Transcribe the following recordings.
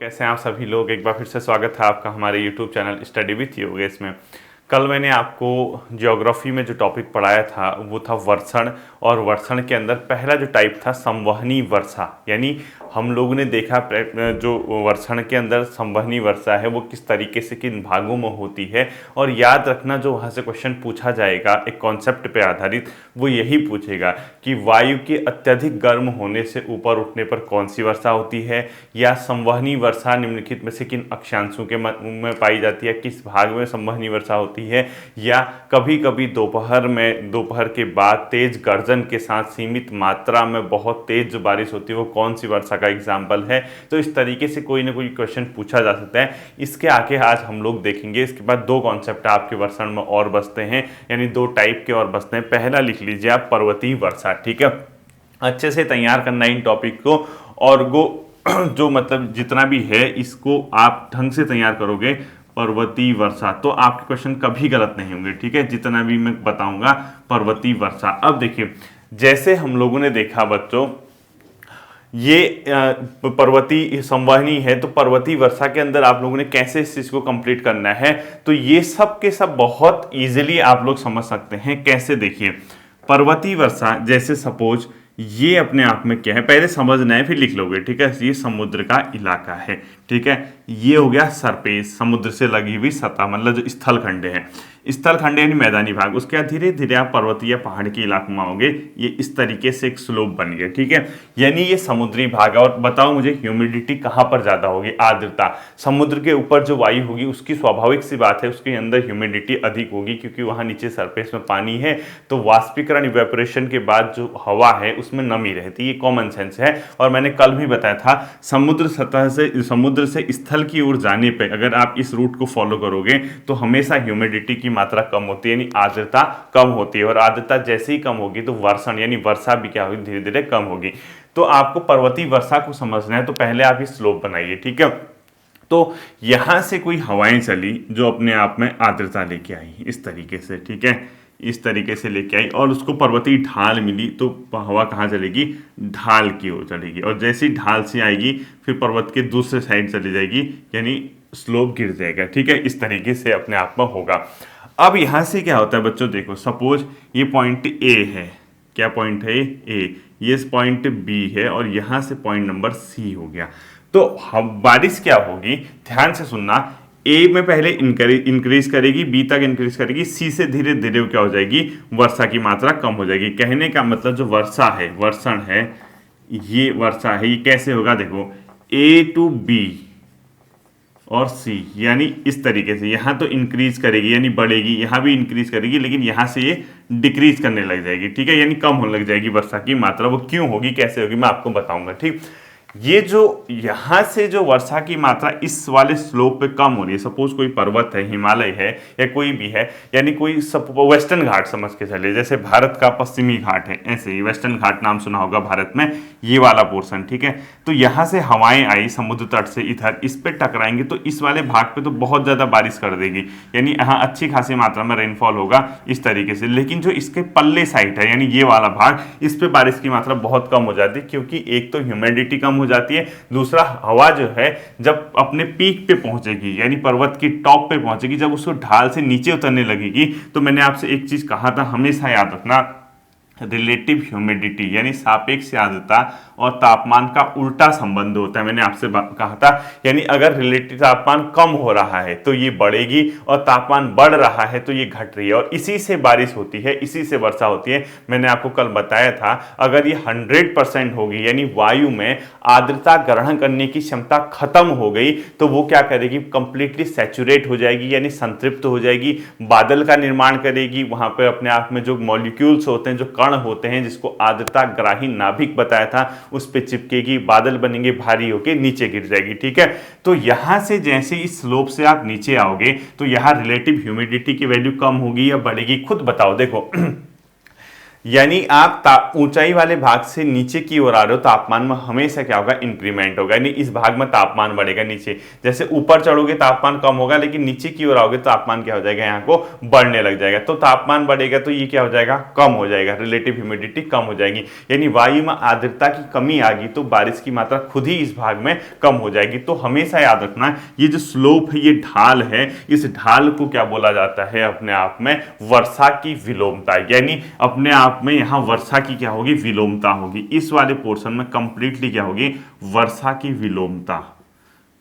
कैसे हैं आप सभी लोग। एक बार फिर से स्वागत है आपका हमारे YouTube channel study with Yogesh में। कल मैंने आपको ज्योग्राफी में जो टॉपिक पढ़ाया था वो था वर्षण, और वर्षण के अंदर पहला जो टाइप था संवहनी वर्षा। यानी हम लोगों ने देखा जो वर्षण के अंदर संवहनी वर्षा है वो किस तरीके से किन भागों में होती है। और याद रखना जो वहाँ से क्वेश्चन पूछा जाएगा एक कॉन्सेप्ट पे आधारित, वो यही पूछेगा कि वायु के अत्यधिक गर्म होने से ऊपर उठने पर कौन सी वर्षा होती है, या संवहनी वर्षा निम्नलिखित में से किन अक्षांशों के में पाई जाती है, किस भाग में संवहनी वर्षा होती है, या कभी कभी दोपहर के बाद तेज गर्जन के साथ सीमित मात्रा में बहुत तेज जो बारिश होती है वो कौन सी वर्षा का एग्जाम्पल है। तो इस तरीके से कोई ना कोई क्वेश्चन पूछा जा सकता है। इसके आगे आज हम लोग देखेंगे। इसके बाद दो कॉन्सेप्ट आपके वर्षण में और बचते हैं, यानी दो टाइप के और बचते हैं। पहला लिख लीजिए आप पर्वतीय वर्षा। ठीक है, अच्छे से तैयार करना इन टॉपिक को, और जो मतलब जितना भी है इसको आप ढंग से तैयार करोगे। पर्वतीय वर्षा तो आपके क्वेश्चन कभी गलत नहीं होंगे। ठीक है, जितना भी मैं बताऊंगा पर्वतीय वर्षा। अब देखिए, जैसे हम लोगों ने देखा बच्चों, ये पर्वतीय संवहनी है, तो पर्वतीय वर्षा के अंदर आप लोगों ने कैसे इस चीज को कंप्लीट करना है, तो ये सब के सब बहुत इजीली आप लोग समझ सकते हैं। कैसे, देखिए पर्वतीय वर्षा, जैसे सपोज ये अपने आप में क्या है, पहले समझना है फिर लिख लोगे। ठीक है, ये समुद्र का इलाका है। ठीक है, ये हो गया सरफेस, समुद्र से लगी हुई सतह, मतलब जो स्थल खंड है। स्थल खंड यानी मैदानी भाग। उसके बाद धीरे धीरे आप पर्वतीय पहाड़ के इलाकों में आओगे, ये इस तरीके से एक स्लोप बन गया। ठीक है, यानी ये समुद्री भाग है। और बताओ मुझे ह्यूमिडिटी कहाँ पर ज्यादा होगी, आर्द्रता। समुद्र के ऊपर जो वायु होगी उसकी स्वाभाविक सी बात है उसके अंदर ह्यूमिडिटी अधिक होगी, क्योंकि वहां नीचे सरफेस में पानी है, तो वाष्पीकरण इवेपोरेशन के बाद जो हवा है उसमें नमी रहती है। ये कॉमन सेंस है। और मैंने कल भी बताया था, समुद्र से स्थल की ओर जाने पे अगर आप इस रूट को फॉलो करोगे तो हमेशा ह्यूमिडिटी की मात्रा कम होती है, यानी आर्द्रता कम होती है। और आर्द्रता जैसे ही कम होगी तो वर्षण यानी वर्षा भी क्या होगी, धीरे धीरे कम होगी। तो आपको पर्वतीय वर्षा को समझना है तो पहले आप इस स्लोप बनाइए। ठीक है, तो यहां से कोई हवाएं चली जो अपने आप में आर्द्रता लेके आई इस तरीके से। ठीक है, इस तरीके से लेके आई और उसको पर्वतीय ढाल मिली, तो हवा कहाँ चलेगी, ढाल की ओर चलेगी। और जैसी ढाल से आएगी फिर पर्वत के दूसरे साइड चली जाएगी, यानी स्लोप गिर जाएगा। ठीक है, इस तरीके से अपने आप में होगा। अब यहां से क्या होता है बच्चों, देखो सपोज ये पॉइंट ए है। क्या पॉइंट है, ए। ये पॉइंट बी है, और यहां से पॉइंट नंबर सी हो गया। तो हम बारिश क्या होगी, ध्यान से सुनना। ए में पहले इंक्रीज करेगी, बी तक इंक्रीज करेगी, सी से धीरे धीरे क्या हो जाएगी, वर्षा की मात्रा कम हो जाएगी। कहने का मतलब जो वर्षा है, वर्षण है, ये वर्षा है, ये कैसे होगा, देखो ए टू बी और सी, यानी इस तरीके से। यहां तो इंक्रीज करेगी यानी बढ़ेगी, यहां भी इंक्रीज करेगी, लेकिन यहां से ये डिक्रीज करने लग जाएगी। ठीक है, यानी कम होने लग जाएगी वर्षा की मात्रा। वो क्यों होगी, कैसे होगी, मैं आपको बताऊंगा। ठीक, ये जो यहां से जो वर्षा की मात्रा इस वाले स्लोप पे कम हो रही है, सपोज कोई पर्वत है, हिमालय है या कोई भी है, यानी कोई वेस्टर्न घाट समझ के चलिए, जैसे भारत का पश्चिमी घाट है, ऐसे ही वेस्टर्न घाट नाम सुना होगा भारत में, ये वाला पोर्शन। ठीक है, तो यहां से हवाएं आई समुद्र तट से इधर, इस पे टकराएंगे तो इस वाले भाग पे तो बहुत ज्यादा बारिश कर देगी, यानी यहाँ अच्छी खासी मात्रा में रेनफॉल होगा इस तरीके से। लेकिन जो इसके पल्ले साइड है, यानी ये वाला भाग, इस पे बारिश की मात्रा बहुत कम हो जाती है, क्योंकि एक तो ह्यूमिडिटी कम हो जाती है, दूसरा हवा जो है जब अपने पीक पे पहुंचेगी, यानी पर्वत की टॉप पे पहुंचेगी, जब उसको ढाल से नीचे उतरने लगेगी, तो मैंने आपसे एक चीज कहा था, हमेशा याद रखना, रिलेटिव ह्यूमिडिटी यानी सापेक्ष आर्द्रता और तापमान का उल्टा संबंध होता है। मैंने आपसे कहा था, यानी अगर रिलेटिव तापमान कम हो रहा है तो ये बढ़ेगी, और तापमान बढ़ रहा है तो ये घट रही है, और इसी से बारिश होती है, इसी से वर्षा होती है। मैंने आपको कल बताया था, अगर ये 100% होगी, यानी वायु में आर्द्रता ग्रहण करने की क्षमता खत्म हो गई, तो वो क्या करेगी, कंप्लीटली सैचुरेट हो जाएगी, यानी संतृप्त हो जाएगी, बादल का निर्माण करेगी। वहां पर अपने आप में जो मॉलिक्यूल्स होते हैं, जो कण होते हैं, जिसको आर्द्रता ग्राही नाभिक बताया था, उस पे चिपकेगी, बादल बनेंगे, भारी होके नीचे गिर जाएगी। ठीक है, तो यहां से जैसे इस स्लोप से आप नीचे आओगे तो यहां रिलेटिव ह्यूमिडिटी की वैल्यू कम होगी या बढ़ेगी, खुद बताओ। देखो यानी आप ऊंचाई वाले भाग से नीचे की ओर आ रहे हो, तापमान में हमेशा क्या होगा, इंक्रीमेंट होगा, यानी इस भाग में तापमान बढ़ेगा। नीचे जैसे ऊपर चढ़ोगे तापमान कम होगा, लेकिन नीचे की ओर आओगे तो तापमान क्या हो जाएगा, यहाँ को बढ़ने लग जाएगा। तो तापमान बढ़ेगा तो ये क्या हो जाएगा, कम हो जाएगा, रिलेटिव ह्यूमिडिटी कम हो जाएगी, यानी वायु में आर्द्रता की कमी आ गई तो बारिश की मात्रा खुद ही इस भाग में कम हो जाएगी। तो हमेशा याद रखना, ये जो स्लोप है, ये ढाल है, इस ढाल को क्या बोला जाता है अपने आप में, वर्षा की विलोमता, यानी अपने आप में यहां वर्षा की क्या होगी, विलोमता होगी। इस वाले पोर्शन में कंप्लीटली क्या होगी, वर्षा की विलोमता,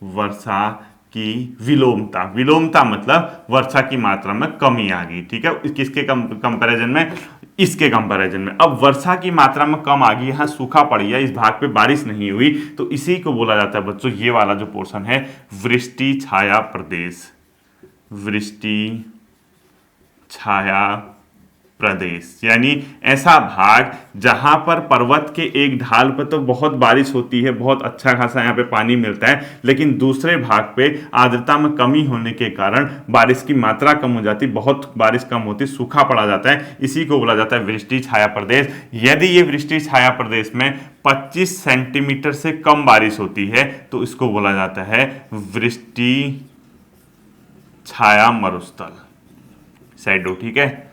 वर्षा की विलोमता। विलोमता मतलब वर्षा की मात्रा में कमी आ गई, ठीक है, किसके कंपैरिजन में, इसके कंपैरिजन में। अब वर्षा की मात्रा में कम आ गई, यहां सूखा पड़ गया, इस भाग पे बारिश नहीं हुई, तो इसी को बोला जाता है बच्चों, ये वाला जो पोर्शन है, वृष्टि छाया प्रदेश, वृष्टि छाया प्रदेश, यानी ऐसा भाग जहां पर पर्वत के एक ढाल पर तो बहुत बारिश होती है, बहुत अच्छा खासा यहाँ पे पानी मिलता है, लेकिन दूसरे भाग पे आर्द्रता में कमी होने के कारण बारिश की मात्रा कम हो जाती, बहुत बारिश कम होती, सूखा पड़ा जाता है, इसी को बोला जाता है वृष्टि छाया प्रदेश। यदि ये वृष्टि छाया प्रदेश में 25 सेंटीमीटर से कम बारिश होती है तो इसको बोला जाता है वृष्टि छाया मरुस्थल, शैडो, ठीक है,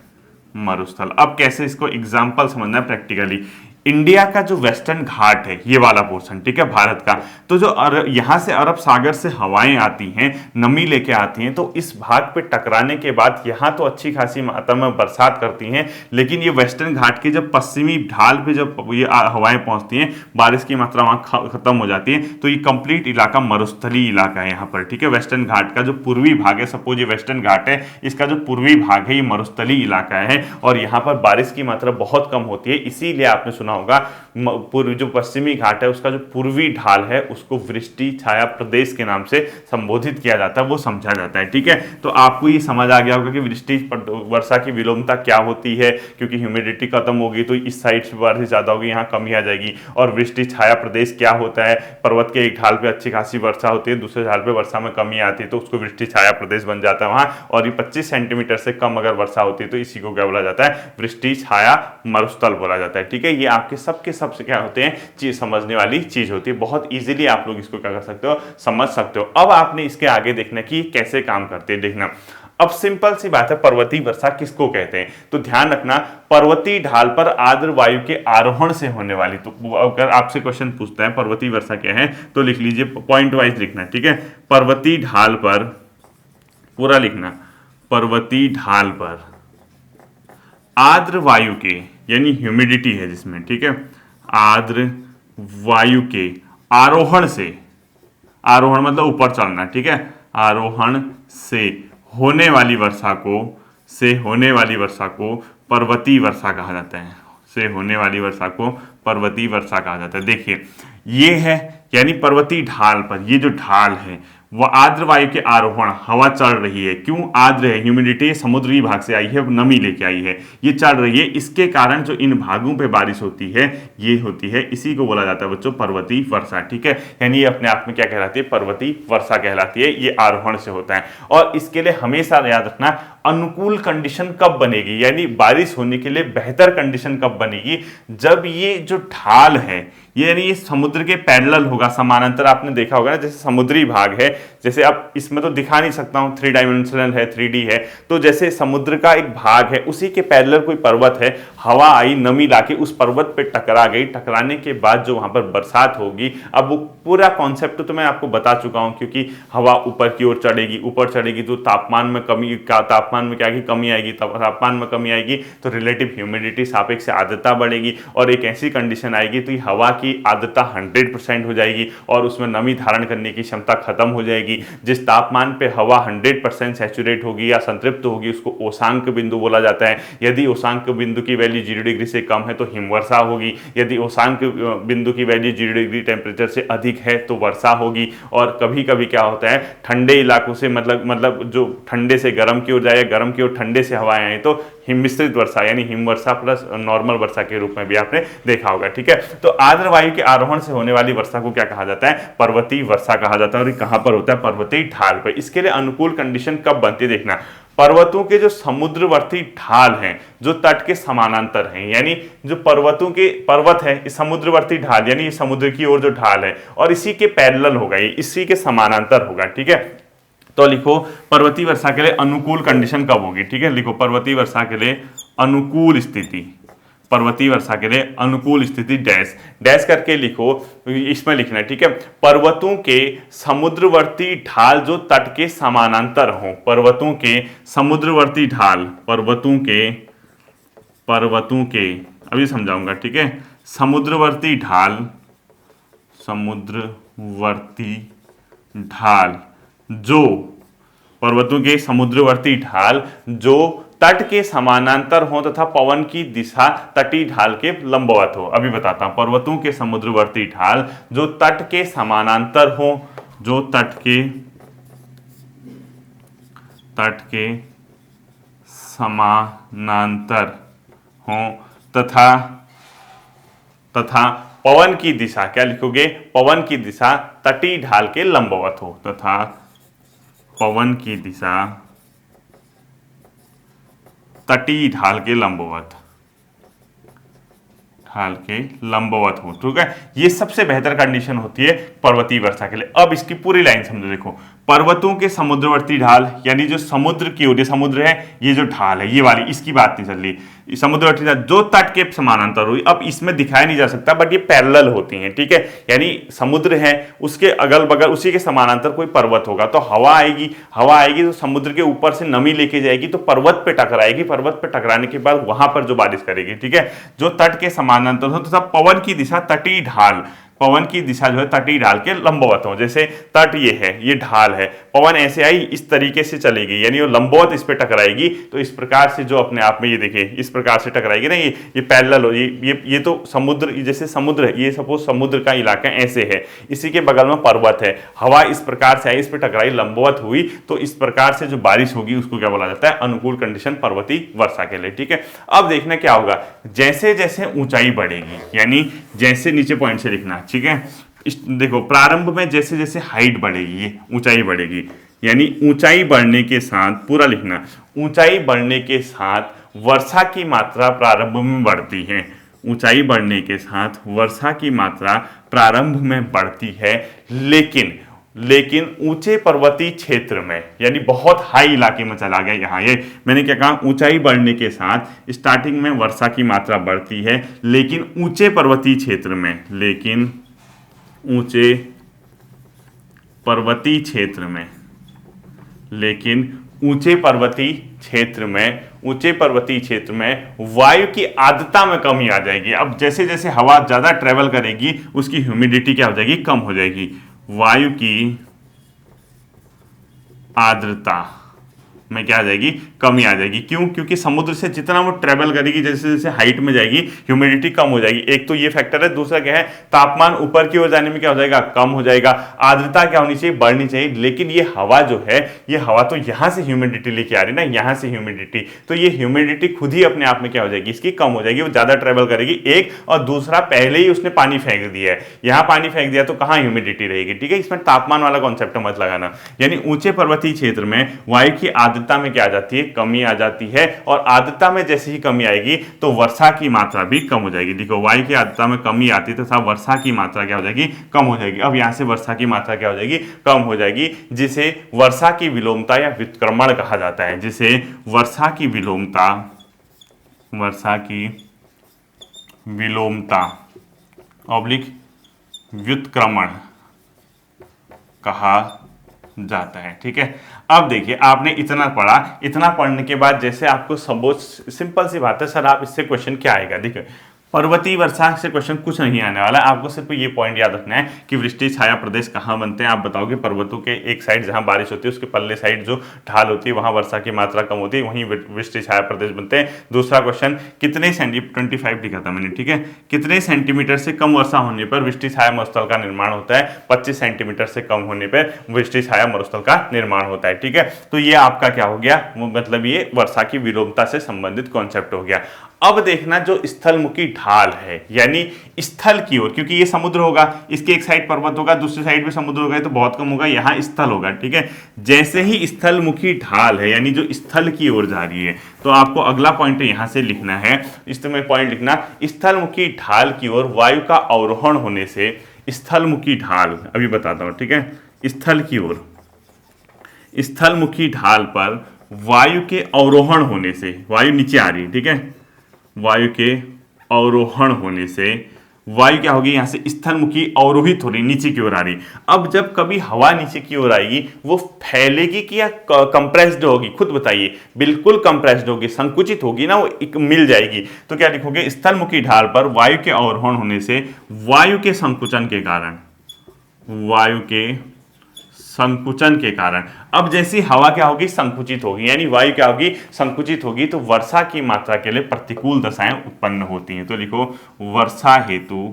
मरुस्थल। अब कैसे इसको एग्जांपल समझना है प्रैक्टिकली, इंडिया का जो वेस्टर्न घाट है, ये वाला पोर्शन, ठीक है, भारत का, तो जो यहां से अरब सागर से हवाएं आती हैं, नमी लेके आती हैं, तो इस भाग पे टकराने के बाद यहां तो अच्छी खासी मात्रा में बरसात करती हैं, लेकिन ये वेस्टर्न घाट के जब पश्चिमी ढाल पे जब ये हवाएं पहुंचती हैं, बारिश की मात्रा वहां खत्म हो जाती है, तो ये कंप्लीट इलाका मरुस्थली इलाका है यहाँ पर, ठीक है। वेस्टर्न घाट का जो पूर्वी भाग है, सपोज ये वेस्टर्न घाट है, इसका जो पूर्वी भाग है ये मरुस्थली इलाका है, और यहाँ पर बारिश की मात्रा बहुत कम होती है, इसीलिए आपने सुना होगा पूर्व जो पश्चिमी घाट है उसका जो पूर्वी ढाल है उसको वृष्टि छाया प्रदेश के नाम से संबोधित किया जाता है, वो समझा जाता है, ठीक है। तो आपको ये समझ आ गया होगा कि वृष्टि वर्षा की विलोमता क्या होती है, क्योंकि ह्यूमिडिटी खत्म होगी तो इस साइड से बारिश ज्यादा होगी, यहाँ कमी आ जाएगी। और वृष्टि छाया प्रदेश क्या होता है, पर्वत के एक ढाल पे अच्छी खासी वर्षा होती है, दूसरे ढाल पे वर्षा में कमी आती है, तो उसको वृष्टि छाया प्रदेश बन जाता है वहाँ। और ये 25 सेंटीमीटर से कम अगर वर्षा होती है तो इसी को क्या बोला जाता है, वृष्टि छाया मरुस्थल बोला जाता है, ठीक है। ये आपके सबके सबसे क्या होते हैं, चीज समझने वाली चीज होती है, बहुत इजीली आप लोग इसको क्या कर सकते हो, समझ सकते हो। अब आपने इसके आगे देखना कि कैसे काम करते हैं, देखना। अब सिंपल सी बात है, पर्वतीय वर्षा किसको कहते हैं, तो ध्यान रखना, पर्वतीय ढाल पर आर्द्र वायु के आरोहण से होने वाली, तो अगर आपसे क्वेश्चन पूछता है पर्वतीय वर्षा क्या है, तो लिख लीजिए, पॉइंट वाइज लिखना, ठीक है। पर्वतीय ढाल पर, पूरा लिखना, पर्वतीय ढाल पर आर्द्र वायु के, यानी ह्यूमिडिटी है जिसमें, ठीक है, आर्द्र वायु के आरोहण से, आरोहण मतलब ऊपर चढ़ना, ठीक है, आरोहण से होने वाली वर्षा को, से होने वाली वर्षा को पर्वतीय वर्षा कहा जाता है, से होने वाली वर्षा को पर्वतीय वर्षा कहा जाता है। देखिए ये है, यानी पर्वतीय ढाल पर ये जो ढाल है वह आर्द्र वायु के आरोहण, हवा चढ़ रही है, क्यों आर्द्र है, ह्यूमिडिटी समुद्री भाग से आई है, नमी लेके आई है, ये चढ़ रही है, इसके कारण जो इन भागों पे बारिश होती है ये होती है, इसी को बोला जाता है बच्चों पर्वतीय वर्षा, ठीक है। यानी ये अपने आप में क्या कहलाती है, पर्वतीय वर्षा कहलाती है, ये आरोहण से होता है। और इसके लिए हमेशा याद रखना, अनुकूल कंडीशन कब बनेगी, यानी बारिश होने के लिए बेहतर कंडीशन कब बनेगी, जब ये जो ढाल है यानी ये समुद्र के पैरेलल होगा, समानांतर। आपने देखा होगा ना, जैसे समुद्री भाग है, जैसे आप इसमें तो दिखा नहीं सकता हूं, 3 डायमेंशनल है, 3D है, तो जैसे समुद्र का एक भाग है उसी के पैरेलल कोई पर्वत है, हवा आई, नमी लाके उस पर्वत पे टकरा गई, टकराने के बाद जो वहां पर बरसात होगी, अब वो पूरा कॉन्सेप्ट तो मैं आपको बता चुका हूं, क्योंकि हवा ऊपर की ओर चढ़ेगी, ऊपर चढ़ेगी तो तापमान में कमी, तापमान में क्या की कमी आएगी, तापमान में कमी आएगी तो रिलेटिव ह्यूमिडिटी, सापेक्ष आर्द्रता बढ़ेगी, और एक ऐसी कंडीशन आएगी तो हवा की आर्द्रता 100% हो जाएगी और उसमें नमी धारण करने की क्षमता खत्म हो जाएगी। जिस तापमान पे हवा 100% सैचुरेट होगी या संतृप्त होगी उसको ओशांक बिंदु बोला जाता है। यदि ओशांक बिंदु की वैल्यू 0 डिग्री से कम है तो हिमवर्षा होगी, यदि ओशांक बिंदु की वैल्यू 0 डिग्री टेम्परेचर से अधिक है तो वर्षा होगी। और कभी कभी क्या होता है, ठंडे इलाकों से मतलब जो ठंडे से गर्म की ओर जाए, गर्म की ओर ठंडे से हवाएं आए तो हिममिश्रित वर्षा, यानी हिमवर्षा प्लस नॉर्मल वर्षा के रूप में भी आपने देखा होगा, ठीक है। तो आर्द्र वायु के आरोहण से होने वाली वर्षा को क्या कहा जाता है, पर्वतीय वर्षा कहा जाता है। और ये कहां पर होता है, पर्वतीय ढाल पर। इसके लिए अनुकूल कंडीशन कब बनती है, देखना, पर्वतों के जो समुद्रवर्ती ढाल हैं जो तट के समानांतर हैं, यानी जो पर्वत है इस समुद्रवर्ती ढाल यानी समुद्र की ओर जो ढाल है और इसी के पैरेलल होगा, ये इसी के समानांतर होगा। ठीक है, तो लिखो पर्वतीय वर्षा के लिए अनुकूल कंडीशन कब होगी। ठीक है, लिखो पर्वतीय वर्षा के लिए अनुकूल स्थिति, पर्वतीय वर्षा के लिए अनुकूल स्थिति डैश डैश करके लिखो, इसमें लिखना है। ठीक है, पर्वतों के समुद्रवर्ती ढाल जो तट के समानांतर हो, पर्वतों के समुद्रवर्ती ढाल, पर्वतों के अभी समझाऊंगा। ठीक है, समुद्रवर्ती ढाल जो पर्वतों के समुद्रवर्ती ढाल जो तट के समानांतर हो तथा पवन की दिशा तटीय ढाल के लंबवत हो। अभी बताता हूं, पर्वतों के समुद्रवर्ती ढाल जो तट के समानांतर हो, जो तट के समानांतर हो तथा पवन की दिशा, क्या लिखोगे, पवन की दिशा तटीय ढाल के लंबवत हो, तथा पवन की दिशा तटीय ढाल के लंबवत हो। ठीक है, ये सबसे बेहतर कंडीशन होती है पर्वतीय वर्षा के लिए। अब इसकी पूरी लाइन समझो, देखो पर्वतों के समुद्रवर्ती ढाल यानी जो समुद्र की ओर, समुद्र है ये जो ढाल है ये वाली, इसकी बात नहीं चल रही, समुद्रवर्ती ढाल जो तट के समानांतर हुई। अब इसमें दिखाया नहीं जा सकता बट ये पैरेलल होती हैं। ठीक है, यानी समुद्र है उसके अगल बगल उसी के समानांतर कोई पर्वत होगा तो हवा आएगी तो समुद्र के ऊपर से नमी लेके जाएगी तो पर्वत पे टकराएगी, पर्वत पे टकराने के बाद वहां पर जो बारिश करेगी। ठीक है, जो तट के समानांतर हो तथा पवन की दिशा तटीय ढाल, पवन की दिशा जो है तटीय ढाल के लंबवत हो। जैसे तट ये है, ये ढाल है, पवन ऐसे आई इस तरीके से चलेगी यानी वो लंबवत इस पे टकराएगी, तो इस प्रकार से जो अपने आप में ये देखिए इस प्रकार से टकराएगी ना, ये पैरेलल हो, ये तो समुद्र, जैसे समुद्र है, ये सपोज समुद्र का इलाका ऐसे है, इसी के बगल में पर्वत है, हवा इस प्रकार से आई इस पे टकराई लंबवत हुई, तो इस प्रकार से जो बारिश होगी उसको क्या बोला जाता है, अनुकूल कंडीशन पर्वतीय वर्षा के लिए। ठीक है, अब देखना क्या होगा, जैसे जैसे ऊंचाई बढ़ेगी, यानी जैसे नीचे पॉइंट से लिखना। ठीक है, देखो प्रारंभ में जैसे जैसे हाइट बढ़ेगी, ये ऊंचाई बढ़ेगी, यानी ऊंचाई बढ़ने के साथ, पूरा लिखना, ऊंचाई बढ़ने के साथ वर्षा की मात्रा प्रारंभ में बढ़ती है, ऊंचाई बढ़ने के साथ वर्षा की मात्रा प्रारंभ में बढ़ती है, लेकिन ऊंचे पर्वतीय क्षेत्र में, यानी बहुत हाई इलाके में चला गया यहाँ, ये मैंने क्या कहा, ऊंचाई बढ़ने के साथ स्टार्टिंग में वर्षा की मात्रा बढ़ती है, लेकिन ऊंचे पर्वतीय क्षेत्र में, ऊंचे पर्वतीय क्षेत्र में वायु की आर्द्रता में कमी आ जाएगी। अब जैसे जैसे हवा ज्यादा ट्रेवल करेगी उसकी ह्यूमिडिटी क्या हो जाएगी, कम हो जाएगी, वायु की आर्द्रता में क्या आ जाएगी, कमी आ जाएगी। क्यों? क्योंकि समुद्र से जितना वो ट्रेवल करेगी जैसे जैसे हाइट में जाएगी ह्यूमिडिटी कम हो जाएगी। एक तो ये फैक्टर है, दूसरा क्या है, तापमान ऊपर की ओर जाने में क्या हो जाएगा, कम हो जाएगा। आर्द्रता क्या होनी चाहिए, बढ़नी चाहिए। लेकिन ये हवा जो है, ये हवा तो यहाँ से ह्यूमिडिटी लेके आ रही ना, यहाँ से ह्यूमिडिटी, तो ये ह्यूमिडिटी खुद ही अपने आप में क्या हो जाएगी, इसकी कम हो जाएगी, वो ज्यादा ट्रेवल करेगी। एक और दूसरा, पहले ही उसने पानी फेंक दिया है, यहाँ पानी फेंक दिया तो कहाँ ह्यूमिडिटी रहेगी। ठीक है, इसमें तापमान वाला कॉन्सेप्ट मत लगाना। यानी ऊंचे पर्वतीय क्षेत्र में वायु की आर्द्रता में क्या आ जाती है, कमी आ जाती है, और आर्द्रता में जैसे ही कमी आएगी तो वर्षा की मात्रा भी कम हो जाएगी। देखो, वायु की आर्द्रता में कमी आती है तो वर्षा की मात्रा क्या हो जाएगी, कम हो जाएगी। अब यहां से वर्षा की मात्रा क्या हो जाएगी, कम हो जाएगी, जिसे वर्षा की विलोमता या व्युत्क्रमण कहा जाता है, जिसे वर्षा की विलोमता ऑब्लिक व्युत्क्रमण कहा जाता है। ठीक है, अब देखिए आपने इतना पढ़ा, इतना पढ़ने के बाद जैसे आपको सब सिंपल सी बात है, सर आप इससे क्वेश्चन क्या आएगा, देखिए पर्वतीय वर्षा से क्वेश्चन कुछ नहीं आने वाला। आपको सिर्फ ये पॉइंट याद रखना है कि वृष्टि छाया प्रदेश कहाँ बनते हैं। आप बताओगे पर्वतों के एक साइड जहाँ बारिश होती है उसके पल्ले साइड जो ढाल होती है वहाँ वर्षा की मात्रा कम होती है, वहीं वृष्टि छाया प्रदेश बनते हैं। दूसरा क्वेश्चन, कितने 25 लिखा था मैंने, ठीक है, कितने सेंटीमीटर से कम वर्षा होने पर वृष्टि छाया मरुस्थल का निर्माण होता है। 25 सेंटीमीटर से कम होने पर वृष्टि छाया मरुस्थल का निर्माण होता है। ठीक है, तो ये आपका क्या हो गया, मतलब ये वर्षा की विलोमता से संबंधित कॉन्सेप्ट हो गया। अब देखना, जो स्थलमुखी ढाल है, यानी स्थल की ओर, क्योंकि ये समुद्र होगा, इसके एक साइड पर्वत होगा, दूसरी साइड पे समुद्र होगा, तो बहुत कम होगा, यहाँ स्थल होगा। ठीक है, जैसे ही स्थलमुखी ढाल है, यानी जो स्थल की ओर जा रही है, तो आपको अगला पॉइंट यहां से लिखना है, इसमें पॉइंट लिखना, स्थलमुखी ढाल की ओर वायु का अवरोहण होने से, स्थलमुखी ढाल अभी बताता हूं, ठीक है, स्थल की ओर, स्थलमुखी ढाल पर वायु के अवरोहण होने से, वायु नीचे आ रही है, ठीक है, वायु के अवरोहण होने से वायु क्या होगी, यहां से स्थलमुखी अवरोहित हो रही, नीचे की ओर आ रही। अब जब कभी हवा नीचे की ओर आएगी, वो फैलेगी कि या कंप्रेस्ड होगी, खुद बताइए। बिल्कुल कंप्रेस्ड होगी, संकुचित होगी ना, वो एक मिल जाएगी। तो क्या लिखोगे, स्थलमुखी ढाल पर वायु के अवरोहण होने से वायु के संकुचन के कारण, वायु के संकुचन के कारण, अब जैसी हवा क्या होगी, संकुचित होगी, यानी वायु क्या होगी, संकुचित होगी, तो वर्षा की मात्रा के लिए प्रतिकूल दशाएं उत्पन्न होती हैं। तो लिखो, वर्षा हेतु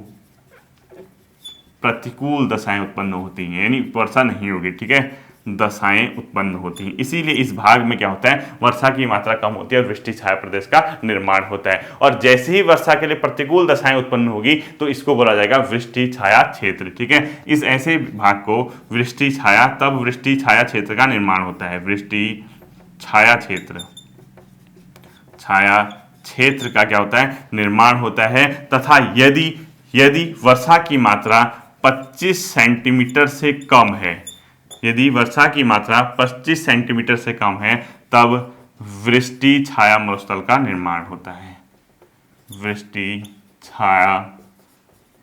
प्रतिकूल दशाएं उत्पन्न होती हैं, यानी वर्षा नहीं होगी, ठीक है, दशाएं उत्पन्न होती हैं। इसीलिए इस भाग में क्या होता है, वर्षा की मात्रा कम होती है और वृष्टि छाया प्रदेश का निर्माण होता है। और जैसे ही वर्षा के लिए प्रतिकूल दशाएं उत्पन्न होगी, तो इसको बोला जाएगा वृष्टि छाया क्षेत्र। ठीक है, इस ऐसे भाग को वृष्टि छाया, तब वृष्टि छाया क्षेत्र का निर्माण होता है, वृष्टि छाया क्षेत्र, छाया क्षेत्र का क्या होता है, निर्माण होता है। तथा यदि वर्षा की मात्रा 25 सेंटीमीटर से कम है, यदि वर्षा की मात्रा 25 सेंटीमीटर से कम है, तब वृष्टि छाया मरुस्थल का निर्माण होता है, वृष्टि छाया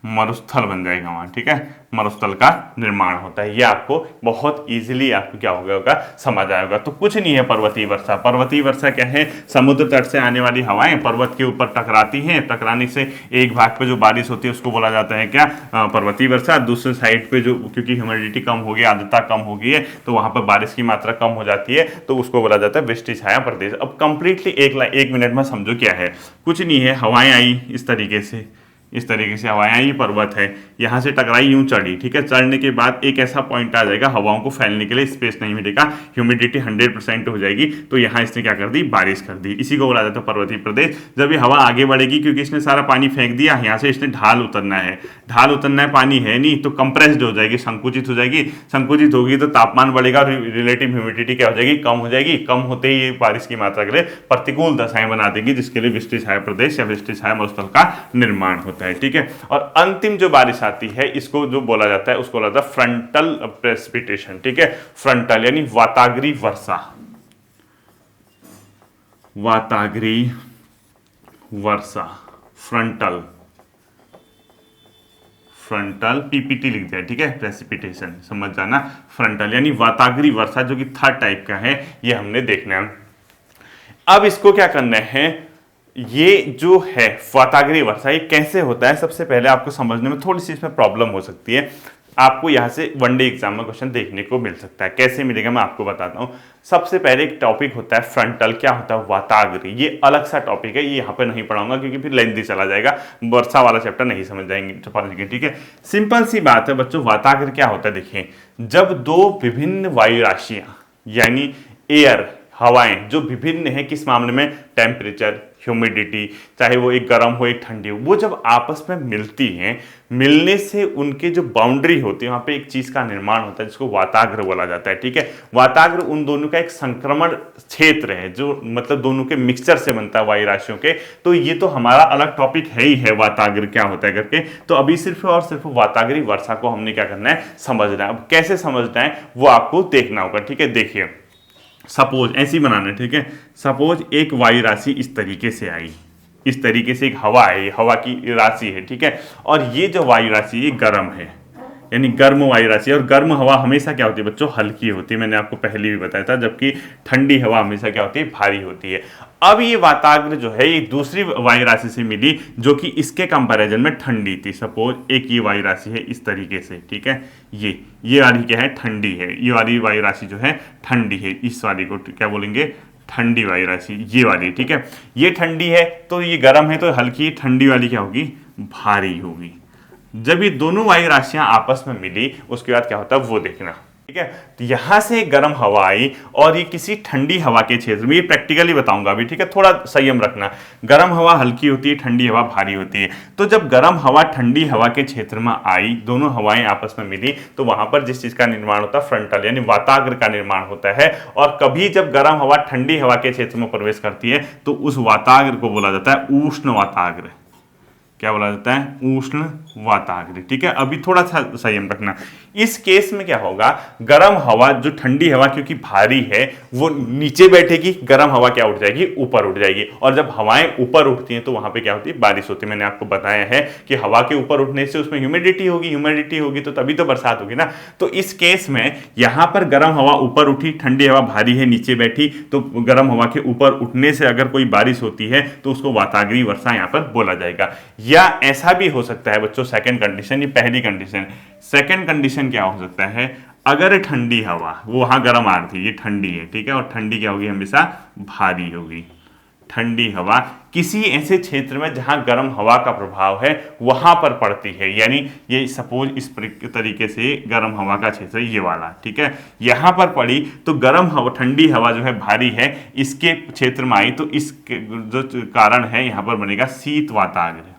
मरुस्थल बन जाएगा वहां। ठीक है, मरुस्थल का निर्माण होता है। ये आपको बहुत इजीली आपको क्या होगा समझ आएगा। तो कुछ नहीं है पर्वतीय वर्षा। पर्वतीय वर्षा क्या है, समुद्र तट से आने वाली हवाएं पर्वत के ऊपर टकराती हैं, टकराने से एक भाग पे जो बारिश होती है उसको बोला जाता है क्या, पर्वतीय वर्षा। दूसरे साइड पे जो, क्योंकि ह्यूमिडिटी कम हो गई, आर्द्रता कम हो गई है, तो वहां पर बारिश की मात्रा कम हो जाती है, तो उसको बोला जाता है वृष्टि छाया प्रदेश। अब कंप्लीटली एक मिनट में समझो क्या है। कुछ नहीं है, हवाएं आई इस तरीके से, इस तरीके से हवाएं, ये पर्वत है, यहाँ से टकराई, यूं चढ़ी। ठीक है, चढ़ने के बाद एक ऐसा पॉइंट आ जाएगा, हवाओं को फैलने के लिए स्पेस नहीं मिलेगा, ह्यूमिडिटी 100% हो जाएगी, तो यहाँ इसने क्या कर दी, बारिश कर दी। इसी को बोला जाता है पर्वतीय प्रदेश। जब ये हवा आगे बढ़ेगी, क्योंकि इसने सारा पानी फेंक दिया, यहाँ से इसने ढाल उतरना है, ढाल उतरना है, पानी है नहीं, तो कंप्रेस्ड हो जाएगी, संकुचित हो जाएगी। संकुचित होगी तो तापमान बढ़ेगा, रिलेटिव ह्यूमिडिटी क्या हो जाएगी, कम हो जाएगी। कम होते ही बारिश की मात्रा के लिए प्रतिकूल दशाएं बना देगी, जिसके लिए वृष्टि छाया प्रदेश या वृष्टि छाया मरुस्थल का निर्माण होता है। ठीक है, और अंतिम जो बारिश आती है, इसको जो बोला जाता है, उसको बोला जाता है फ्रंटल प्रेसिपिटेशन। ठीक है, फ्रंटल यानी वाताग्री वर्षा, वाताग्री वर्षा, फ्रंटल, फ्रंटल पीपीटी लिख दिया। ठीक है, प्रेसिपिटेशन समझ जाना, फ्रंटल यानी वाताग्री वर्षा, जो कि थर्ड टाइप का है, ये हमने देखना है। अब इसको क्या करना है, ये जो है वाताग्री वर्षा, ये कैसे होता है, सबसे पहले आपको समझने में थोड़ी सी इसमें प्रॉब्लम हो सकती है। आपको यहाँ से वनडे एग्जाम में क्वेश्चन देखने को मिल सकता है। कैसे मिलेगा मैं आपको बताता हूँ। सबसे पहले एक टॉपिक होता है फ्रंटल, क्या होता है, वाताग्री। ये अलग सा टॉपिक है, ये यहाँ पे नहीं पढ़ाऊंगा क्योंकि फिर लेंथी चला जाएगा, वर्षा वाला चैप्टर नहीं समझ जाएंगे। ठीक है, सिंपल सी बात है बच्चों, वाताग्र क्या होता है, देखिए, जब दो विभिन्न वायु राशियां यानी एयर, हवाएं जो विभिन्न है, किस मामले में, टेम्परेचर, ह्यूमिडिटी, चाहे वो एक गर्म हो एक ठंडी हो, वो जब आपस में मिलती हैं, मिलने से उनके जो बाउंड्री होती है, वहां पे एक चीज का निर्माण होता है, जिसको वाताग्र बोला जाता है। ठीक है, वाताग्र उन दोनों का एक संक्रमण क्षेत्र है, जो मतलब दोनों के मिक्सचर से बनता है वायु राशियों के। तो ये तो हमारा अलग टॉपिक है ही है, वाताग्र क्या होता है करके। तो अभी सिर्फ और सिर्फ वाताग्री वर्षा को हमने क्या करना है, समझना है। अब कैसे समझना है वो आपको देखना होगा। ठीक है, देखिए, सपोज ऐसी बनाना है। ठीक है, सपोज एक वायु राशि इस तरीके से आई, इस तरीके से एक हवा है, हवा की राशि है। ठीक है, और ये जो वायु राशि ये गर्म है, यानी गर्म वायु राशि। और गर्म हवा हमेशा क्या होती है बच्चों, हल्की होती है, मैंने आपको पहले भी बताया था, जबकि ठंडी हवा हमेशा क्या होती है, भारी होती है। अब ये वाताग्र जो है, ये दूसरी वायु राशि से मिली, जो कि इसके कंपैरिजन में ठंडी थी। सपोज एक ये वायु राशि है इस तरीके से। ठीक है, ये वाली क्या है, ठंडी है, ये वाली वायु राशि जो है ठंडी है, इस वाली को क्या बोलेंगे, ठंडी वायु राशि, ये वाली। ठीक है, ये ठंडी है तो ये गर्म है, तो हल्की, ठंडी वाली क्या होगी, भारी होगी। जब ये दोनों वायु राशियां आपस में मिली, उसके बाद क्या होता है वो देखना। ठीक है। तो यहां से गर्म हवा आई और ये किसी ठंडी हवा के क्षेत्र में, ये प्रैक्टिकली बताऊंगा अभी, ठीक है, थोड़ा संयम रखना। गर्म हवा हल्की होती है, ठंडी हवा भारी होती है। तो जब गर्म हवा ठंडी हवा के क्षेत्र में आई, दोनों हवाएं आपस में मिली, तो वहां पर जिस चीज का निर्माण होता है, फ्रंटल यानी वाताग्र का निर्माण होता है। और कभी जब गर्म हवा ठंडी हवा के क्षेत्र में प्रवेश करती है तो उस वाताग्र को बोला जाता है उष्ण वाताग्र। क्या बोला जाता है? उष्ण वाताग्र। ठीक है, अभी थोड़ा सा संयम रखना। इस केस में क्या होगा, गर्म हवा जो ठंडी हवा क्योंकि भारी है वो नीचे बैठेगी, गर्म हवा क्या उठ जाएगी? ऊपर उठ जाएगी। और जब हवाएं ऊपर उठती हैं तो वहां पे क्या होती है? बारिश होती है। मैंने आपको बताया है कि हवा के ऊपर उठने से उसमें ह्यूमिडिटी होगी, ह्यूमिडिटी होगी तो तभी तो बरसात होगी ना। तो इस केस में यहां पर गर्म हवा ऊपर उठी, ठंडी हवा भारी है नीचे बैठी, तो गर्म हवा के ऊपर उठने से अगर कोई बारिश होती है तो उसको वाताग्रीय वर्षा यहां पर बोला जाएगा। या ऐसा भी हो सकता है बच्चों, सेकंड कंडीशन, ये पहली कंडीशन। सेकंड कंडीशन क्या हो सकता है, अगर ठंडी हवा, वो वहां गर्म आ रही थी, ये ठंडी है, ठीक है, और ठंडी क्या होगी? हमेशा भारी होगी। ठंडी हवा किसी ऐसे क्षेत्र में जहां गर्म हवा का प्रभाव है वहां पर पड़ती है, यानी ये सपोज इस तरीके से गर्म हवा का क्षेत्र ये वाला, ठीक है, यहां पर पड़ी तो गर्म हवा, ठंडी हवा जो है भारी है, इसके क्षेत्र में आई तो इस जो कारण है यहां पर बनेगा शीत वाताग्र।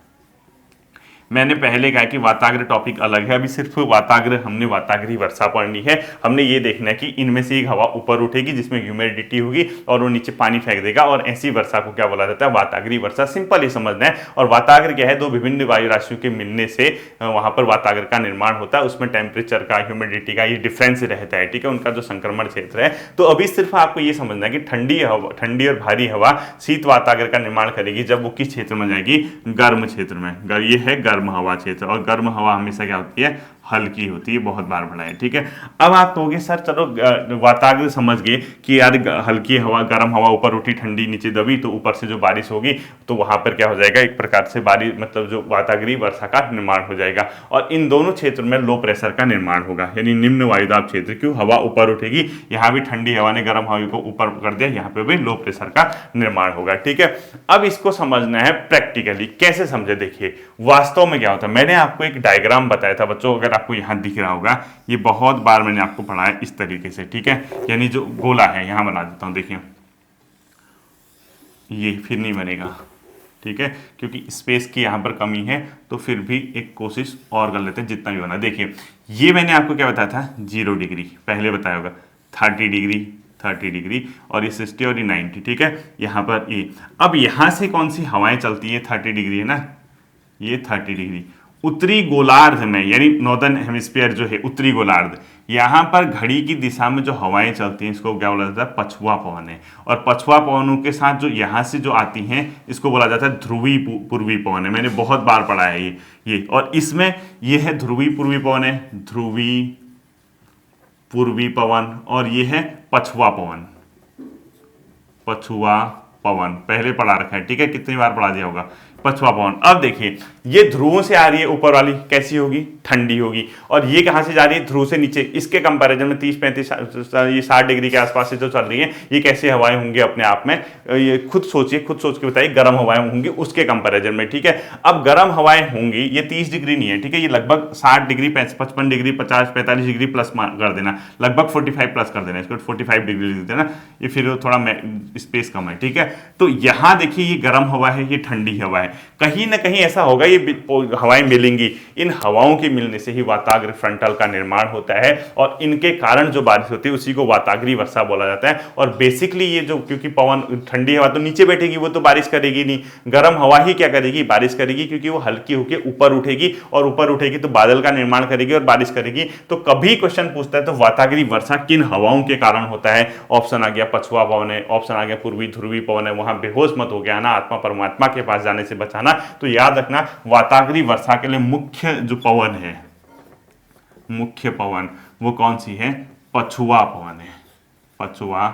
मैंने पहले कहा कि वाताग्र टॉपिक अलग है, अभी सिर्फ वाताग्र, हमने वाताग्रीय वर्षा पढ़नी है। हमने ये देखना है कि इनमें से एक हवा ऊपर उठेगी जिसमें ह्यूमिडिटी होगी और वो नीचे पानी फेंक देगा, और ऐसी वर्षा को क्या बोला जाता है? वाताग्रीय वर्षा। सिंपल ही समझना है। और वाताग्र क्या है? दो विभिन्न वायु राशियों के मिलने से वहां पर वाताग्र का निर्माण होता है। उसमें टेम्परेचर का, ह्यूमिडिटी का ये डिफरेंस रहता है, ठीक है, उनका जो संक्रमण क्षेत्र है। तो अभी सिर्फ आपको ये समझना है कि ठंडी और भारी हवा शीत वाताग्र का निर्माण करेगी जब वो किस क्षेत्र में जाएगी? गर्म क्षेत्र में। ये है गर्म हवा क्षेत्र, और गर्म हवा हमेशा क्या होती है? हल्की होती है। बहुत बार बढ़ा है, ठीक है। अब आप कहोगे सर चलो वाताग्र समझ गए कि यार हल्की हवा, गर्म हवा ऊपर उठी, ठंडी नीचे दबी, तो ऊपर से जो बारिश होगी तो वहां पर क्या हो जाएगा? एक प्रकार से बारिश, मतलब जो वाताग्रीय वर्षा का निर्माण हो जाएगा। और इन दोनों क्षेत्रों में लो प्रेशर का निर्माण होगा, यानी निम्न वायुदाब क्षेत्र। क्यों? हवा ऊपर उठेगी, यहाँ भी ठंडी हवा ने गर्म हवा को ऊपर कर दिया, यहाँ पे भी लो प्रेशर का निर्माण होगा, ठीक है। अब इसको समझना है प्रैक्टिकली। कैसे समझे? देखिए वास्तव में क्या होता है। मैंने आपको एक डायग्राम बताया था बच्चों, अगर आपको यहां दिख रहा होगा, ये बहुत बार मैंने आपको पढ़ाया इस तरीके से, ठीक है, यानी जो गोला है, यहां बना देता हूं, देखिए ये फिर नहीं बनेगा, ठीक है, क्योंकि स्पेस की यहां पर कमी है, तो फिर भी एक कोशिश और कर लेते हैं जितना भी बना। देखिए ये मैंने आपको क्या बताया था? 0 डिग्री पहले बताया होगा, 30 डिग्री, 30 डिग्री, और ये 60 और ये 90, ठीक है, यहाँ पर ये। अब यहाँ से कौन सी हवाएं चलती है? 30 डिग्री है ना, ये 30 डिग्री उत्तरी गोलार्ध में, यानी नॉर्दर्न हेमिस्फीयर जो है उत्तरी गोलार्ध, यहाँ पर घड़ी की दिशा में जो हवाएं चलती हैं इसको क्या बोला जाता है? पछुआ पवन है। और पछुआ पवनों के साथ जो यहाँ से जो आती हैं इसको बोला जाता है ध्रुवी पूर्वी पवन है। मैंने बहुत बार पढ़ा है ये। और इसमें ये है ध्रुवी पूर्वी पवन है, ध्रुवी पूर्वी पवन, और ये है पछुआ पवन, पछुआ पवन पहले पढ़ा रखा है, ठीक है, कितनी बार पढ़ा दिया होगा? पछुआ पवन। अब देखिए ये ध्रुवों से आ रही है, ऊपर वाली कैसी होगी? ठंडी होगी। और ये कहां से जा रही है? ध्रुव से नीचे। इसके कंपैरिजन में 30-35 ये 60 डिग्री के आसपास से जो चल रही है, ये कैसी हवाएं होंगी अपने आप में? ये खुद सोचिए, खुद सोच के बताइए। गर्म हवाएं होंगी उसके कंपैरिजन में, ठीक है। अब गर्म हवाएं होंगी, ये 30 डिग्री नहीं है, ठीक है, ये लगभग 60 डिग्री, 55 डिग्री, 50-45 डिग्री प्लस कर देना, लगभग 45 प्लस कर देना, इसको 45 डिग्री लिख देना, ये फिर थोड़ा स्पेस कम है, ठीक है। तो यहां देखिए ये गर्म हवा है, ये ठंडी हवा है। कहीं ना कहीं ऐसा होगा, ये हवाएं मिलेंगी, इन हवाओं के मिलने से ही वाताग्र फ्रंटल का निर्माण होता है, और इनके कारण जो बारिश होती है उसी को वाताग्रीय वर्षा बोला जाता है। और बेसिकली ये जो, क्योंकि पवन, ठंडी हवा तो नीचे बैठेगी, वो तो बारिश करेगी नहीं, गर्म हवा ही क्या करेगी? बारिश करेगी, क्योंकि वो हल्की होकर ऊपर उठेगी, और ऊपर उठेगी तो बादल का निर्माण करेगी और बारिश करेगी। तो कभी क्वेश्चन पूछता है तो वाताग्रीय वर्षा किन हवाओं के कारण होता है? ऑप्शन आ गया पछुआ पवन है, ऑप्शन आ गया पूर्वी ध्रुवी पवन है। वहां बेहोश मत हो गया ना, आत्मा परमात्मा के पास जाने से बचाना। तो याद रखना वाताग्रीय वर्षा के लिए मुख्य जो पवन है, मुख्य पवन वो कौन सी है? पछुआ पवन है, पछुआ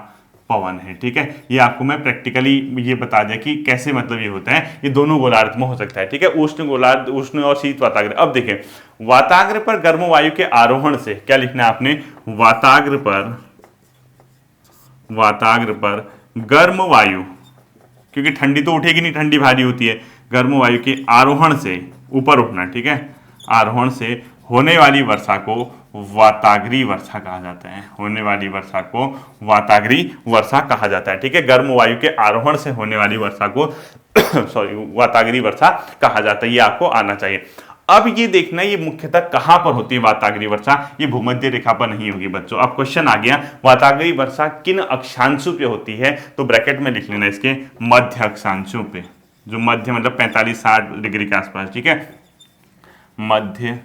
पवन है, ठीक है। ये आपको मैं प्रैक्टिकली ये बता दिया कि कैसे, मतलब ये होता है, ये दोनों गोलार्ध में हो सकता है, ठीक है, उष्ण गोलार्ध, उष्ण और शीत वाताग्र। अब देखें वाताग्र पर गर्म वायु के आरोहण से क्या लिखना है आपने? वाताग्र पर गर्म वायु, क्योंकि ठंडी तो उठेगी नहीं, ठंडी भारी होती है, गर्म वायु के आरोहण से ऊपर उठना, ठीक है, आरोहण से होने वाली वर्षा को वाताग्री वर्षा कहा जाता है। होने वाली वर्षा को वाताग्री वर्षा कहा जाता है। ठीक है, गर्म वायु के आरोहण से होने वाली वर्षा को सॉरी वाताग्री वर्षा कहा जाता है। ये आपको आना चाहिए। अब ये देखना ये मुख्यतः कहां पर होती है वाताग्री वर्षा, ये भूमध्य रेखा पर नहीं होगी बच्चों। अब क्वेश्चन आ गया वाताग्री वर्षा किन अक्षांशों पे होती है, तो ब्रैकेट में लिख लेना इसके मध्य अक्षांशों पे, जो मध्य मतलब 45-60 डिग्री के आसपास। ठीक है, मध्य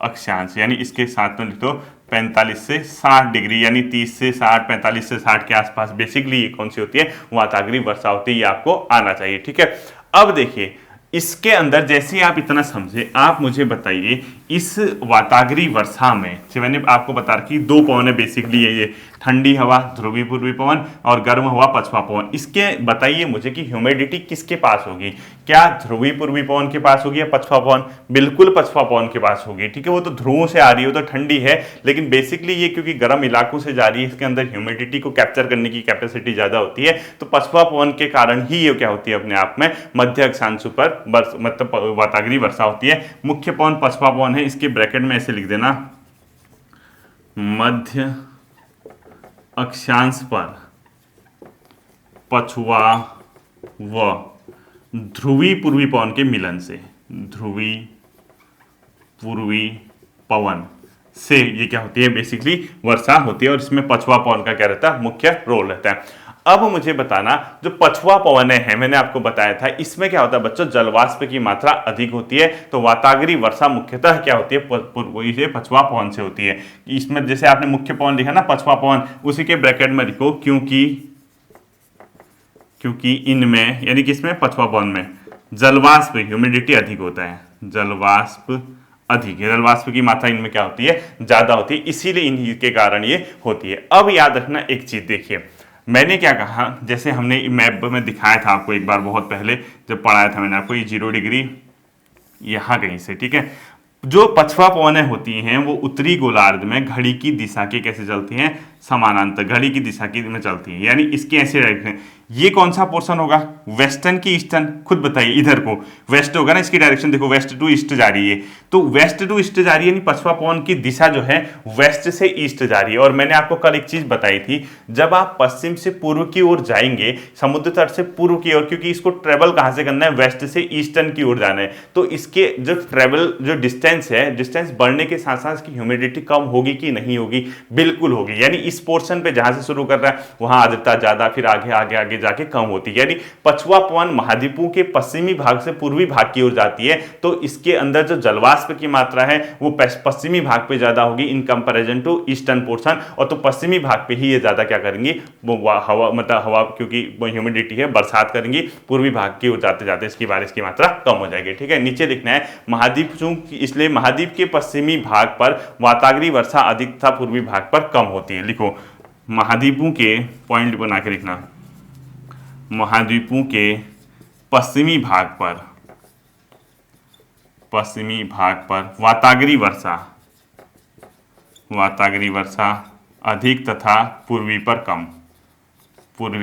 अक्षांश यानी इसके साथ में लिख दो 45 से 60 डिग्री, यानी 30 से 60, 45 से 60 के आसपास बेसिकली ये कौन सी होती है, वाताग्री वर्षा होती है। ये आपको आना चाहिए। ठीक है, अब देखिए इसके अंदर जैसे ही आप इतना समझे, आप मुझे बताइए इस वाताग्री वर्षा में से मैंने आपको बता रखी 2 पवन है बेसिकली, ये ठंडी हवा ध्रुवी पूर्वी पवन और गर्म हवा पछवा पवन। इसके बताइए मुझे कि ह्यूमिडिटी किसके पास होगी, क्या ध्रुवी पूर्वी पवन के पास होगी या पछवा पवन? बिल्कुल पछवा पवन के पास होगी। ठीक है, वो तो ध्रुवों से आ रही है, वो तो ठंडी है, लेकिन बेसिकली ये क्योंकि गर्म इलाकों से जा रही है, इसके अंदर ह्यूमिडिटी को कैप्चर करने की कैपेसिटी ज्यादा होती है, तो पछवा पवन के कारण ही ये क्या होती है अपने आप में मध्य अक्षांशों पर मतलब वाताग्री वर्षा होती है। मुख्य पवन पछवा पवन है, इसके ब्रैकेट में ऐसे लिख देना मध्य अक्षांश पर पछुआ व ध्रुवी पूर्वी पवन के मिलन से, ध्रुवी पूर्वी पवन से ये क्या होती है बेसिकली वर्षा होती है, और इसमें पछुआ पवन का क्या रहता है, मुख्य रोल रहता है। अब मुझे बताना जो पछुआ पवन है मैंने आपको बताया था, इसमें क्या होता है बच्चों, जलवाष्प की मात्रा अधिक होती है, तो वाताग्री वर्षा मुख्यतः क्या होती है पछुआ पवन से होती है। इसमें जैसे आपने मुख्य पवन लिखा ना पछुआ पवन, उसी के ब्रैकेट में लिखो क्योंकि इनमें यानी कि इसमें पछुआ पवन में जलवाष्प ह्यूमिडिटी अधिक होता है, जलवाष्प अधिक है, जलवाष्प की मात्रा इनमें क्या होती है, ज्यादा होती है, इसीलिए इन्हीं के कारण ये होती है। अब याद रखना एक चीज, देखिए मैंने क्या कहा, जैसे हमने मैप में दिखाया था आपको एक बार बहुत पहले जब पढ़ाया था मैंने आपको, ये 0 डिग्री यहाँ कहीं से। ठीक है, जो पछुआ पवनें होती हैं वो उत्तरी गोलार्ध में घड़ी की दिशा के कैसे चलती हैं, समानांतर घड़ी की दिशा की में चलती हैं, यानी इसके ऐसे डायरेक्शन। ये कौन सा पोर्शन होगा, वेस्टर्न की ईस्टर्न, खुद बताइए, इधर को वेस्ट होगा ना, इसकी डायरेक्शन देखो वेस्ट टू ईस्ट जा रही है, तो वेस्ट टू ईस्ट जा रही है यानी पछुआ पवन की दिशा जो है वेस्ट से ईस्ट जा रही है। और मैंने आपको कल एक चीज बताई थी, जब आप पश्चिम से पूर्व की ओर जाएंगे, समुद्र तट से पूर्व की ओर, क्योंकि इसको ट्रेवल कहां से करना है, वेस्ट से ईस्टर्न की ओर जाना है, तो इसके जो ट्रेवल जो डिस्टेंस है, डिस्टेंस बढ़ने के साथ साथ इसकी ह्यूमिडिटी कम होगी कि नहीं होगी, बिल्कुल होगी। यानी इस पोर्शन पे जहां से शुरू कर रहा है वहां आर्द्रता ज्यादा, फिर आगे आगे आगे जाके कम होती है। यानी पछुआ पवन महाद्वीपों के पश्चिमी भाग से पूर्वी भाग की ओर जाती है, तो इसके अंदर जो जलवाष्प की मात्रा है वो पश्चिमी भाग पे ज्यादा होगी in comparison to eastern portion, और तो पश्चिमी भाग पे ही ये ज्यादा क्या करेंगी, वो हवा मतलब हवा क्योंकि वो ह्यूमिडिटी है बरसात करेंगी, पूर्वी भाग की ओर जाते जाते इसकी बारिश की मात्रा कम हो जाएगी। ठीक है, नीचे लिखना है महाद्वीप, इसलिए महाद्वीप के पश्चिमी भाग पर वाताग्री वर्षा अधिक तथा पूर्वी भाग पर कम होती है। लिखो महाद्वीपों के पॉइंट बना के लिखना, महाद्वीपों के पश्चिमी भाग पर वाताग्री वर्षा अधिक तथा पूर्वी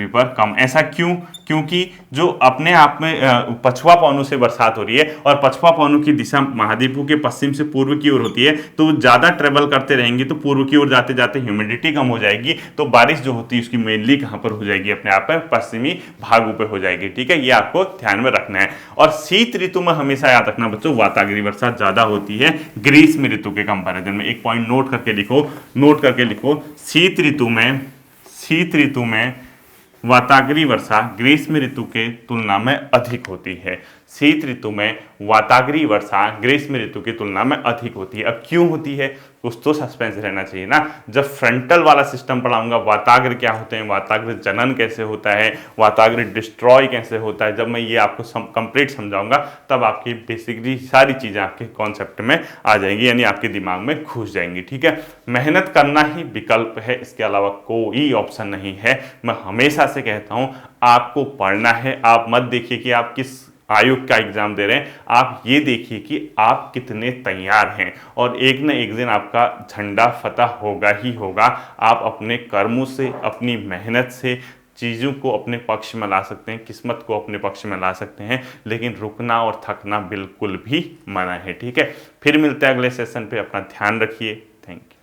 पर कम। ऐसा क्यों? क्योंकि जो अपने आप में पछुआ पवनों से बरसात हो रही है, और पछुआ पवनों की दिशा महाद्वीपों के पश्चिम से पूर्व की ओर होती है, तो ज़्यादा ट्रेवल करते रहेंगे तो पूर्व की ओर जाते जाते ह्यूमिडिटी कम हो जाएगी, तो बारिश जो होती है उसकी मेनली कहाँ पर हो जाएगी, अपने आप में पश्चिमी भागों पर हो जाएगी। ठीक है, ये आपको ध्यान में रखना है। और शीत ऋतु में हमेशा याद रखना बच्चों, वाताग्री वर्षा ज़्यादा होती है ग्रीष्म ऋतु के कंपेरिजन में। एक पॉइंट नोट करके लिखो, शीत ऋतु में वाताग्री वर्षा ग्रीष्म ऋतु के तुलना में अधिक होती है। शीत ऋतु में वाताग्री वर्षा ग्रीष्म ऋतु की तुलना में अधिक होती है। अब क्यों होती है, कुछ तो सस्पेंस रहना चाहिए ना। जब फ्रंटल वाला सिस्टम पढ़ाऊंगा, वाताग्र क्या होते हैं, वाताग्र जनन कैसे होता है, वाताग्र डिस्ट्रॉय कैसे होता है, जब मैं ये आपको कंप्लीट समझाऊंगा तब आपकी बेसिकली सारी चीज़ें आपके कॉन्सेप्ट में आ जाएंगी, यानी आपके दिमाग में घुस जाएंगी। ठीक है, मेहनत करना ही विकल्प है, इसके अलावा कोई ऑप्शन नहीं है। मैं हमेशा से कहता हूँ आपको पढ़ना है। आप मत देखिए कि आप किस आयोग का एग्जाम दे रहे हैं, आप ये देखिए कि आप कितने तैयार हैं, और एक न एक दिन आपका झंडा फतह होगा ही होगा। आप अपने कर्मों से, अपनी मेहनत से चीज़ों को अपने पक्ष में ला सकते हैं, किस्मत को अपने पक्ष में ला सकते हैं, लेकिन रुकना और थकना बिल्कुल भी मना है। ठीक है, फिर मिलते हैं अगले सेशन पे, अपना ध्यान रखिए। Thank you.